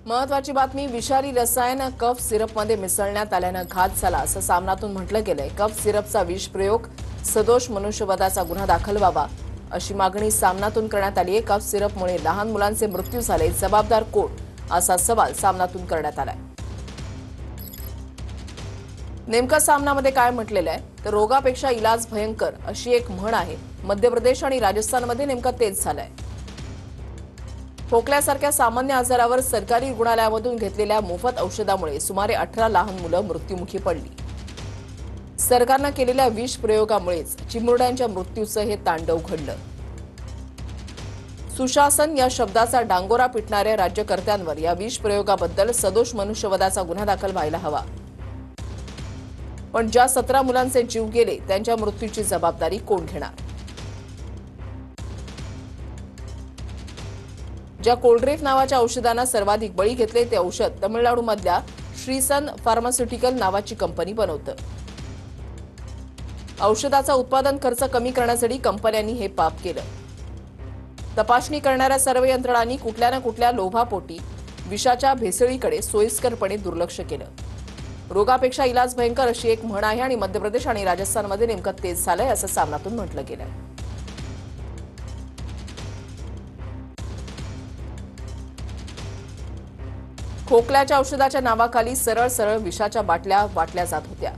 महत्वाची बातमी, विषारी रसायन कफ सिरपमध्ये मिसळण्यात आल्यानं घात झाला असं सामनातून म्हटलं गेलंय। कफ सिरपचा विष प्रयोग, सदोष मनुष्यवधाचा गुन्हा दाखल व्हावा अशी मागणी सामनातून करण्यात आली आहे। कफ सिरपमुळे लहान मुलांचे मृत्यू झाले, जबाबदार कोण असा सवाल सामनातून करण्यात आलाय। नेमका सामनामध्ये काय म्हटलेलं आहे तर रोगापेक्षा इलाज भयंकर अशी एक म्हण आहे। मध्य प्रदेश आणि राजस्थानमध्ये नेमकं तेच झालंय। खोकल्यासारख्या सामान्य आजारावर सरकारी रुग्णालयामधून घेतलेल्या मोफत औषधामुळे सुमारे 18 लहान मुलं मृत्युमुखी पडली। सरकारनं केलेल्या विष प्रयोगामुळेच चिमुरड्यांच्या मृत्यूचं हे तांडव घडलं। सुशासन या शब्दाचा डांगोरा पिटणाऱ्या राज्यकर्त्यांवर या विष प्रयोगाबद्दल सदोष मनुष्यवधाचा गुन्हा दाखल व्हायला हवा। पण ज्या 17 मुलांचे जीव गेले त्यांच्या मृत्यूची जबाबदारी कोण घेणार? ज्या कोल्ड्रेफ नावाच्या औषधांना सर्वाधिक बळी घेतले ते औषध तमिळनाडूमधल्या श्रीसन फार्मास्युटिकल नावाची कंपनी बनवतं। औषधाचा उत्पादन खर्च कमी करण्यासाठी कंपन्यांनी हे पाप केलं। तपासणी करणाऱ्या सर्व यंत्रणांनी कुठल्या ना कुठल्या लोभापोटी विषाच्या भेसळीकडे सोयीस्करपणे दुर्लक्ष केलं। रोगापेक्षा इलाज भयंकर अशी एक म्हण आहे आणि मध्य प्रदेश आणि राजस्थानमध्ये नेमकं तेच झालंय असं सामनातून म्हटलं गेलंय। खोकल्याच्या औषधाच्या नावाखाली सरळ सरळ विषाच्या बाटल्या वाटल्या जात होत्या।